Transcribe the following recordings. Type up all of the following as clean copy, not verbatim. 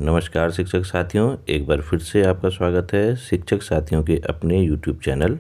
नमस्कार शिक्षक साथियों, एक बार फिर से आपका स्वागत है शिक्षक साथियों के अपने YouTube channel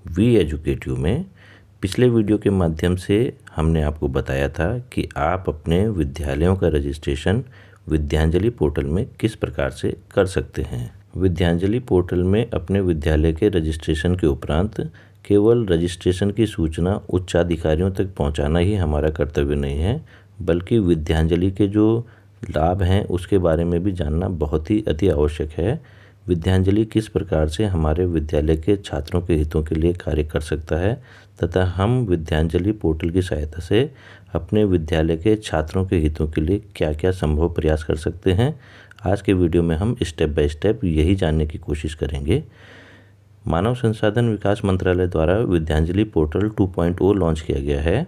we educate you में। पिछले वीडियो के माध्यम से हमने आपको बताया था कि आप अपने विद्यालयों का रजिस्ट्रेशन विद्यांजलि पोर्टल में किस प्रकार से कर सकते हैं। विद्यांजलि पोर्टल में अपने विद्यालय के रजिस्ट्रेशन के उपरांत केवल रजिस्ट्रेशन की सूचना उच्चाधिकारियों तक पहुंचाना ही हमारा कर्तव्य नहीं है, बल्कि विद्यांजलि के जो लाभ हैं उसके बारे में भी जानना बहुत ही अति आवश्यक है। विद्यांजलि किस प्रकार से हमारे विद्यालय के छात्रों के हितों के लिए कार्य कर सकता है तथा हम विद्यांजलि पोर्टल की सहायता से अपने विद्यालय के छात्रों के हितों के लिए क्या क्या संभव प्रयास कर सकते हैं। आज के वीडियो में हम स्टेप बाय स्टेप यही जानने की कोशिश करेंगे। मानव संसाधन विकास मंत्रालय द्वारा विद्यांजलि पोर्टल 2.0 लॉन्च किया गया है।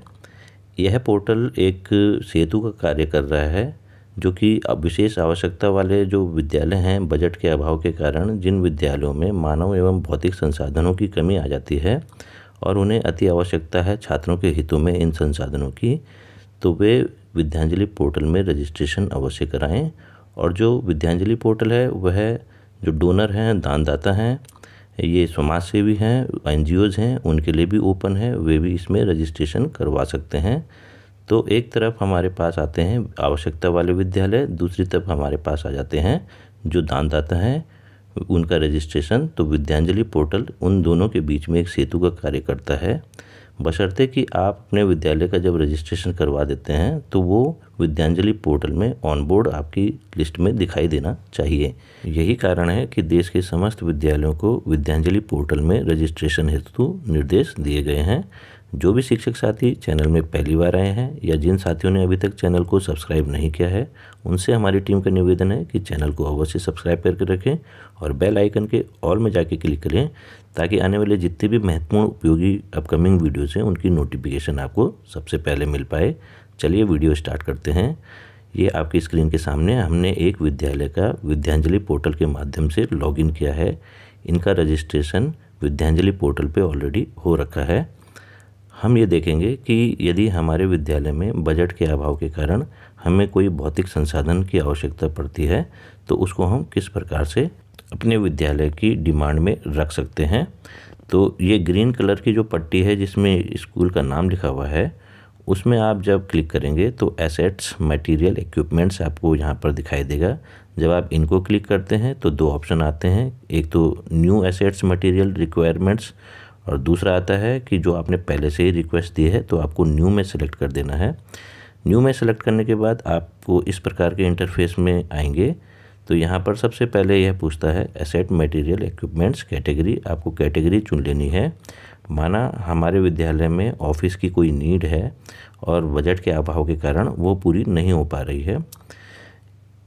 यह पोर्टल एक सेतु का कार्य कर रहा है, जो कि विशेष आवश्यकता वाले जो विद्यालय हैं, बजट के अभाव के कारण जिन विद्यालयों में मानव एवं भौतिक संसाधनों की कमी आ जाती है और उन्हें अति आवश्यकता है छात्रों के हितों में इन संसाधनों की, तो वे विद्यांजलि पोर्टल में रजिस्ट्रेशन अवश्य कराएं। और जो विद्यांजलि पोर्टल है वह जो डोनर हैं, दानदाता हैं, ये समाज सेवी हैं, NGOs हैं, उनके लिए भी ओपन है, वे भी इसमें रजिस्ट्रेशन करवा सकते हैं। तो एक तरफ हमारे पास आते हैं आवश्यकता वाले विद्यालय, दूसरी तरफ हमारे पास आ जाते हैं जो दानदाता हैं, उनका रजिस्ट्रेशन। तो विद्यांजलि पोर्टल उन दोनों के बीच में एक सेतु का कार्य करता है, बशर्ते कि आप अपने विद्यालय का जब रजिस्ट्रेशन करवा देते हैं तो वो विद्यांजलि पोर्टल में ऑन बोर्ड आपकी लिस्ट में दिखाई देना चाहिए। यही कारण है कि देश के समस्त विद्यालयों को विद्यांजलि पोर्टल में रजिस्ट्रेशन हेतु निर्देश दिए गए हैं। जो भी शिक्षक साथी चैनल में पहली बार आए हैं या जिन साथियों ने अभी तक चैनल को सब्सक्राइब नहीं किया है, उनसे हमारी टीम का निवेदन है कि चैनल को अवश्य सब्सक्राइब करके रखें और बेल आइकन के ऑल में जाके क्लिक करें, ताकि आने वाले जितने भी महत्वपूर्ण उपयोगी अपकमिंग वीडियोज़ हैं उनकी नोटिफिकेशन आपको सबसे पहले मिल पाए। चलिए वीडियो स्टार्ट करते हैं। ये आपकी स्क्रीन के सामने हमने एक विद्यालय का विद्यांजलि पोर्टल के माध्यम से लॉगिन किया है। इनका रजिस्ट्रेशन विद्यांजलि पोर्टल पे ऑलरेडी हो रखा है। हम ये देखेंगे कि यदि हमारे विद्यालय में बजट के अभाव के कारण हमें कोई भौतिक संसाधन की आवश्यकता पड़ती है तो उसको हम किस प्रकार से अपने विद्यालय की डिमांड में रख सकते हैं। तो ये ग्रीन कलर की जो पट्टी है जिसमें स्कूल का नाम लिखा हुआ है, उसमें आप जब क्लिक करेंगे तो एसेट्स, मटेरियल, इक्विपमेंट्स आपको यहाँ पर दिखाई देगा। जब आप इनको क्लिक करते हैं तो दो ऑप्शन आते हैं, एक तो न्यू एसेट्स मटेरियल रिक्वायरमेंट्स और दूसरा आता है कि जो आपने पहले से ही रिक्वेस्ट दी है तो आपको न्यू में सेलेक्ट कर देना है। न्यू में सेलेक्ट करने के बाद आपको इस प्रकार के इंटरफेस में आएंगे। तो यहाँ पर सबसे पहले यह पूछता है एसेट, मटेरियल, इक्विपमेंट्स कैटेगरी। आपको कैटेगरी चुन लेनी है। माना हमारे विद्यालय में ऑफिस की कोई नीड है और बजट के अभाव के कारण वो पूरी नहीं हो पा रही है,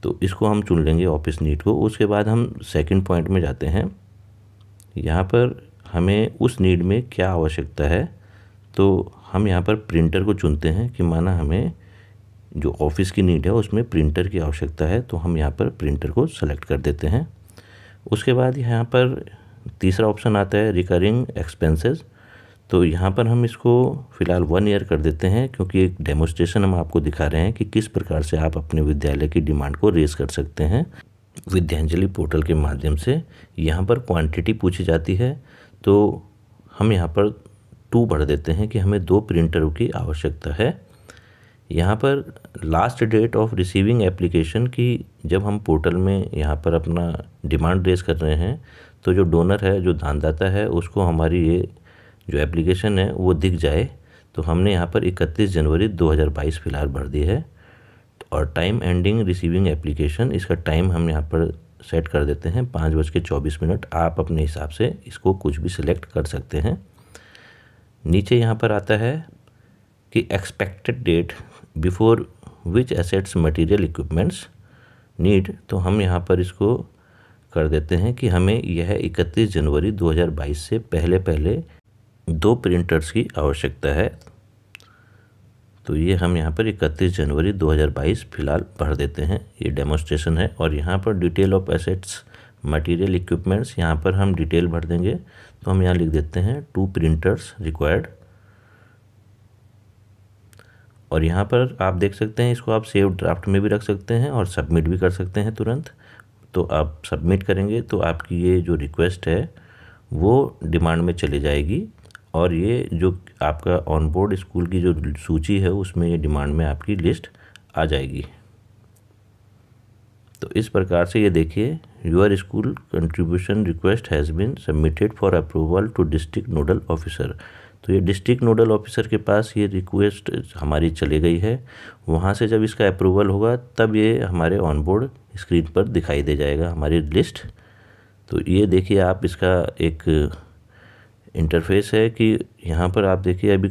तो इसको हम चुन लेंगे ऑफिस नीड को। उसके बाद हम सेकंड पॉइंट में जाते हैं। यहाँ पर हमें उस नीड में क्या आवश्यकता है, तो हम यहाँ पर प्रिंटर को चुनते हैं कि माना हमें जो ऑफिस की नीड है उसमें प्रिंटर की आवश्यकता है, तो हम यहाँ पर प्रिंटर को सेलेक्ट कर देते हैं। उसके बाद यहाँ पर तीसरा ऑप्शन आता है रिकरिंग एक्सपेंसेस। तो यहाँ पर हम इसको फ़िलहाल 1 ईयर कर देते हैं, क्योंकि एक डेमोस्ट्रेशन हम आपको दिखा रहे हैं कि किस प्रकार से आप अपने विद्यालय की डिमांड को रेज़ कर सकते हैं विद्यांजलि पोर्टल के माध्यम से। यहाँ पर क्वांटिटी पूछी जाती है, तो हम यहाँ पर 2 भर देते हैं कि हमें 2 प्रिंटरों की आवश्यकता है। यहाँ पर last date of receiving application की, जब हम पोर्टल में यहाँ पर अपना डिमांड रेज कर रहे हैं तो जो डोनर है, जो दानदाता है, उसको हमारी ये जो एप्लीकेशन है वो दिख जाए। तो हमने यहाँ पर 31 जनवरी 2022 फ़िलहाल भर दी है। और टाइम एंडिंग रिसीविंग एप्लीकेशन, इसका टाइम हम यहाँ पर सेट कर देते हैं 5:24। आप अपने हिसाब से इसको कुछ भी सिलेक्ट कर सकते हैं। नीचे यहाँ पर आता है कि expected date before which assets material equipments need, तो हम यहाँ पर इसको कर देते हैं कि हमें यह 31 जनवरी 2022 से पहले 2 प्रिंटर्स की आवश्यकता है। तो ये हम यहाँ पर 31 जनवरी 2022 फ़िलहाल भर देते हैं। ये डेमोस्ट्रेशन है। और यहाँ पर detail of assets material equipments, यहाँ पर हम डिटेल भर देंगे। तो हम यहाँ लिख देते हैं 2 प्रिंटर्स रिक्वायर्ड। और यहाँ पर आप देख सकते हैं, इसको आप सेव ड्राफ्ट में भी रख सकते हैं और सबमिट भी कर सकते हैं तुरंत। तो आप सबमिट करेंगे तो आपकी ये जो रिक्वेस्ट है वो डिमांड में चली जाएगी और ये जो आपका ऑनबोर्ड स्कूल की जो सूची है उसमें ये डिमांड में आपकी लिस्ट आ जाएगी। तो इस प्रकार से ये देखिए, your school contribution request has been submitted for approval to district nodal officer. तो ये डिस्ट्रिक्ट नोडल ऑफिसर के पास ये रिक्वेस्ट हमारी चली गई है। वहाँ से जब इसका अप्रूवल होगा तब ये हमारे ऑनबोर्ड स्क्रीन पर दिखाई दे जाएगा हमारी लिस्ट। तो ये देखिए, आप इसका एक इंटरफेस है कि यहाँ पर आप देखिए अभी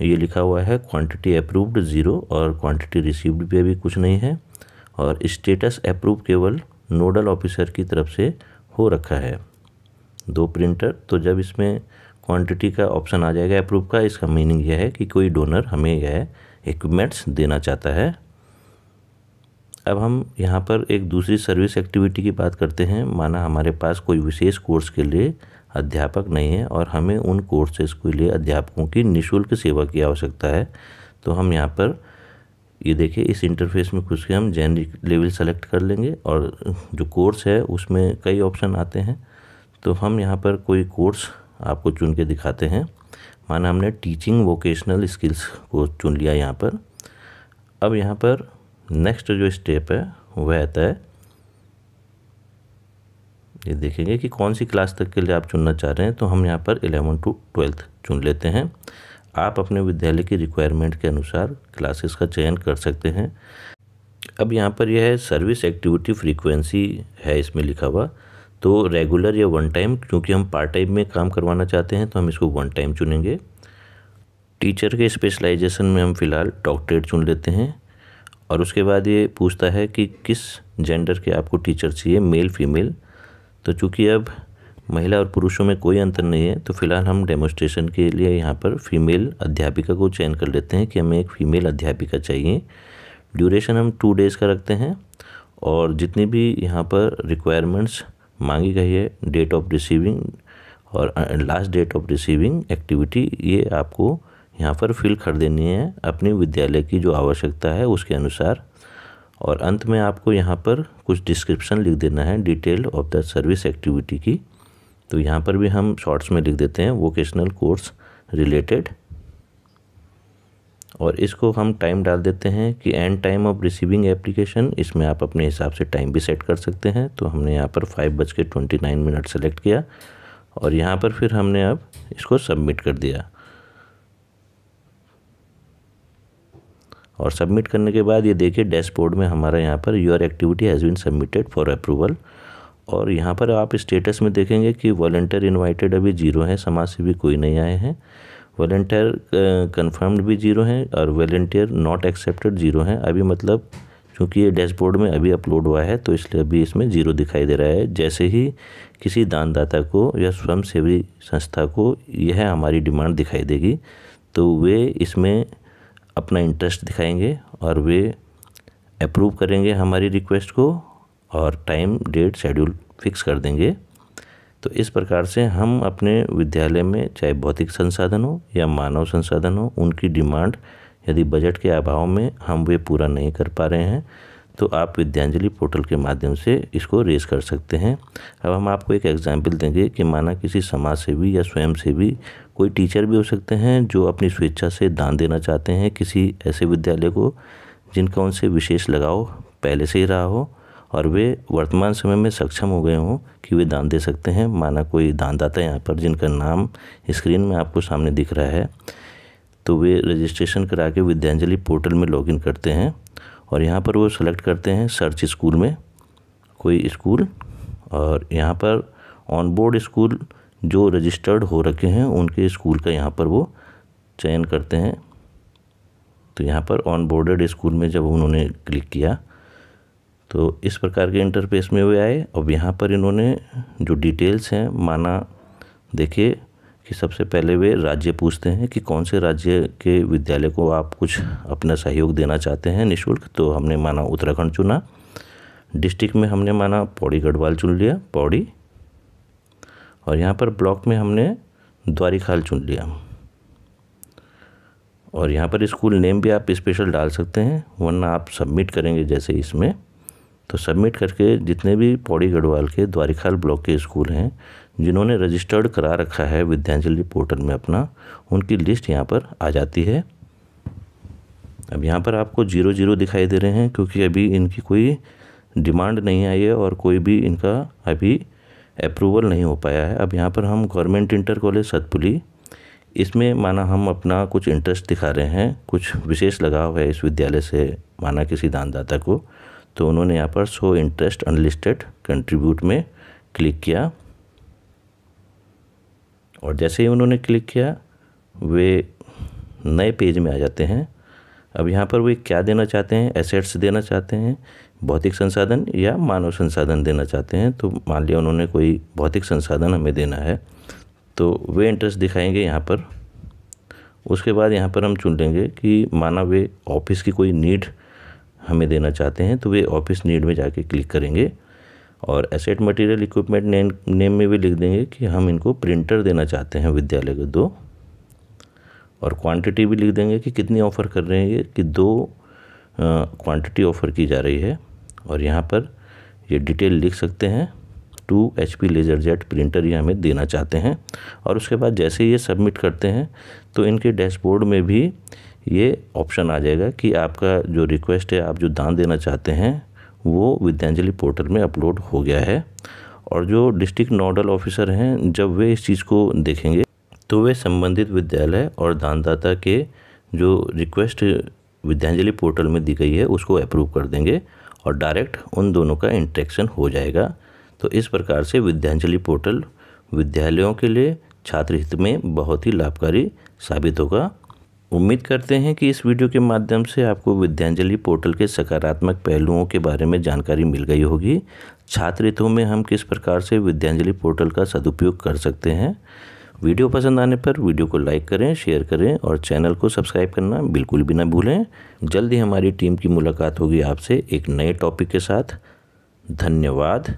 ये लिखा हुआ है क्वांटिटी अप्रूव्ड 0 और क्वांटिटी रिसीव्ड भी अभी कुछ नहीं है और स्टेटस अप्रूव केवल नोडल ऑफिसर की तरफ से हो रखा है 2 प्रिंटर। तो जब इसमें क्वांटिटी का ऑप्शन आ जाएगा अप्रूव का, इसका मीनिंग यह है कि कोई डोनर हमें यह इक्विपमेंट्स देना चाहता है। अब हम यहाँ पर एक दूसरी सर्विस एक्टिविटी की बात करते हैं। माना हमारे पास कोई विशेष कोर्स के लिए अध्यापक नहीं है और हमें उन कोर्सेज के लिए अध्यापकों की निःशुल्क सेवा की आवश्यकता है। तो हम यहाँ पर ये देखिए, इस इंटरफेस में घुस के हम जेनरिक लेवल सेलेक्ट कर लेंगे और जो कोर्स है उसमें कई ऑप्शन आते हैं। तो हम यहाँ पर कोई कोर्स आपको चुन के दिखाते हैं। माना हमने टीचिंग वोकेशनल स्किल्स को चुन लिया यहाँ पर। अब यहाँ पर नेक्स्ट जो स्टेप है वह आता है, ये देखेंगे कि कौन सी क्लास तक के लिए आप चुनना चाह रहे हैं। तो हम यहाँ पर 11 to 12 चुन लेते हैं। आप अपने विद्यालय की रिक्वायरमेंट के अनुसार क्लासेस का चयन कर सकते हैं। अब यहाँ पर यह है सर्विस एक्टिविटी फ्रीक्वेंसी है इसमें लिखा हुआ। तो रेगुलर या वन टाइम, क्योंकि हम पार्ट टाइम में काम करवाना चाहते हैं तो हम इसको वन टाइम चुनेंगे। टीचर के स्पेशलाइजेशन में हम फ़िलहाल डॉक्टरेट चुन लेते हैं और उसके बाद ये पूछता है कि किस जेंडर के आपको टीचर चाहिए, मेल फीमेल। तो चूँकि अब महिला और पुरुषों में कोई अंतर नहीं है तो फिलहाल हम डेमोस्ट्रेशन के लिए यहाँ पर फीमेल अध्यापिका को चयन कर लेते हैं कि हमें एक फ़ीमेल अध्यापिका चाहिए। ड्यूरेशन हम 2 डेज़ का रखते हैं और जितनी भी यहाँ पर रिक्वायरमेंट्स मांगी गई है, डेट ऑफ रिसीविंग और last date of receiving activity, ये आपको यहाँ पर फिल कर देनी है अपनी विद्यालय की जो आवश्यकता है उसके अनुसार। और अंत में आपको यहाँ पर कुछ डिस्क्रिप्शन लिख देना है detail of the service activity की। तो यहाँ पर भी हम शॉर्ट्स में लिख देते हैं वोकेशनल कोर्स रिलेटेड और इसको हम टाइम डाल देते हैं कि and time of receiving application. इसमें आप अपने हिसाब से टाइम भी सेट कर सकते हैं। तो हमने यहाँ पर 5:29 सेलेक्ट किया और यहाँ पर फिर हमने अब इसको सबमिट कर दिया। और सबमिट करने के बाद ये देखिए डैशबोर्ड में हमारा यहाँ पर your activity has been submitted for approval. और यहाँ पर आप स्टेटस में देखेंगे कि वॉलंटियर इनवाइटेड अभी 0 है, समाज सेवी कोई नहीं आए हैं। वॉलंटियर कंफर्म्ड भी 0 है और वॉलंटियर नॉट एक्सेप्टेड 0 है। अभी मतलब क्योंकि ये डैशबोर्ड में अभी अपलोड हुआ है तो इसलिए अभी इसमें 0 दिखाई दे रहा है। जैसे ही किसी दानदाता को या स्वयंसेवी संस्था को यह हमारी डिमांड दिखाई देगी तो वे इसमें अपना इंटरेस्ट दिखाएंगे और वे अप्रूव करेंगे हमारी रिक्वेस्ट को और टाइम डेट शेड्यूल फिक्स कर देंगे। तो इस प्रकार से हम अपने विद्यालय में चाहे भौतिक संसाधन हो या मानव संसाधन हो, उनकी डिमांड यदि बजट के अभाव में हम वे पूरा नहीं कर पा रहे हैं तो आप विद्यांजलि पोर्टल के माध्यम से इसको रेज कर सकते हैं। अब हम आपको एक एग्जाम्पल देंगे कि माना किसी समाज सेवी या स्वयंसेवी, कोई टीचर भी हो सकते हैं जो अपनी स्वेच्छा से दान देना चाहते हैं किसी ऐसे विद्यालय को जिनका उनसे विशेष लगाव पहले से ही रहा हो और वे वर्तमान समय में सक्षम हो गए हों कि वे दान दे सकते हैं। माना कोई दानदाता यहाँ पर जिनका नाम स्क्रीन में आपको सामने दिख रहा है, तो वे रजिस्ट्रेशन करा के विद्यांजलि पोर्टल में लॉगिन करते हैं और यहाँ पर वो सेलेक्ट करते हैं सर्च स्कूल में कोई स्कूल और यहाँ पर ऑन बोर्ड स्कूल जो रजिस्टर्ड हो रखे हैं उनके स्कूल का यहाँ पर वो चयन करते हैं। तो यहाँ पर ऑन बोर्डेड स्कूल में जब उन्होंने क्लिक किया तो इस प्रकार के इंटरफेस में वे आए। अब यहाँ पर इन्होंने जो डिटेल्स हैं, माना देखिए कि सबसे पहले वे राज्य पूछते हैं कि कौन से राज्य के विद्यालय को आप कुछ अपना सहयोग देना चाहते हैं निःशुल्क। तो हमने माना उत्तराखंड चुना। डिस्ट्रिक्ट में हमने माना पौड़ी गढ़वाल चुन लिया, पौड़ी। और यहाँ पर ब्लॉक में हमने द्वारिखाल चुन लिया। और यहाँ पर स्कूल नेम भी आप स्पेशल डाल सकते हैं, वरना आप सबमिट करेंगे जैसे इसमें, तो सबमिट करके जितने भी पौड़ी गढ़वाल के द्वारिखाल ब्लॉक के स्कूल हैं जिन्होंने रजिस्टर्ड करा रखा है विद्यांजलि पोर्टल में अपना, उनकी लिस्ट यहाँ पर आ जाती है। अब यहाँ पर आपको 0 दिखाई दे रहे हैं क्योंकि अभी इनकी कोई डिमांड नहीं आई है और कोई भी इनका अभी अप्रूवल नहीं हो पाया है। अब यहाँ पर हम गवर्नमेंट इंटर कॉलेज सतपुली, इसमें माना हम अपना कुछ इंटरेस्ट दिखा रहे हैं, कुछ विशेष लगाव है इस विद्यालय से माना किसी दानदाता को, तो उन्होंने यहाँ पर शो इंटरेस्ट अनलिस्टेड कंट्रीब्यूट में क्लिक किया और जैसे ही उन्होंने क्लिक किया वे नए पेज में आ जाते हैं। अब यहाँ पर वे क्या देना चाहते हैं, एसेट्स देना चाहते हैं, भौतिक संसाधन या मानव संसाधन देना चाहते हैं। तो मान लिया उन्होंने कोई भौतिक संसाधन हमें देना है तो वे इंटरेस्ट दिखाएंगे यहाँ पर। उसके बाद यहाँ पर हम चुन लेंगे कि माना वे ऑफिस की कोई नीड हमें देना चाहते हैं तो वे ऑफिस नीड में जाके क्लिक करेंगे और एसेट मटेरियल इक्विपमेंट नेम में भी लिख देंगे कि हम इनको प्रिंटर देना चाहते हैं विद्यालय को 2, और क्वांटिटी भी लिख देंगे कि कितनी ऑफ़र कर रहे हैं ये, कि 2 क्वांटिटी ऑफ़र की जा रही है। और यहाँ पर ये डिटेल लिख सकते हैं 2 HP लेजरजेट प्रिंटर ये हमें देना चाहते हैं। और उसके बाद जैसे ये सबमिट करते हैं तो इनके डैशबोर्ड में भी ये ऑप्शन आ जाएगा कि आपका जो रिक्वेस्ट है, आप जो दान देना चाहते हैं वो विद्यांजलि पोर्टल में अपलोड हो गया है। और जो डिस्ट्रिक्ट नोडल ऑफिसर हैं जब वे इस चीज़ को देखेंगे तो वे संबंधित विद्यालय और दानदाता के जो रिक्वेस्ट विद्यांजलि पोर्टल में दी गई है उसको अप्रूव कर देंगे और डायरेक्ट उन दोनों का इंटरेक्शन हो जाएगा। तो इस प्रकार से विद्यांजलि पोर्टल विद्यालयों के लिए छात्र हित में बहुत ही लाभकारी साबित होगा। उम्मीद करते हैं कि इस वीडियो के माध्यम से आपको विद्यांजलि पोर्टल के सकारात्मक पहलुओं के बारे में जानकारी मिल गई होगी। छात्र हितों में हम किस प्रकार से विद्यांजलि पोर्टल का सदुपयोग कर सकते हैं। वीडियो पसंद आने पर वीडियो को लाइक करें, शेयर करें और चैनल को सब्सक्राइब करना बिल्कुल भी ना भूलें। जल्द ही हमारी टीम की मुलाकात होगी आपसे एक नए टॉपिक के साथ। धन्यवाद।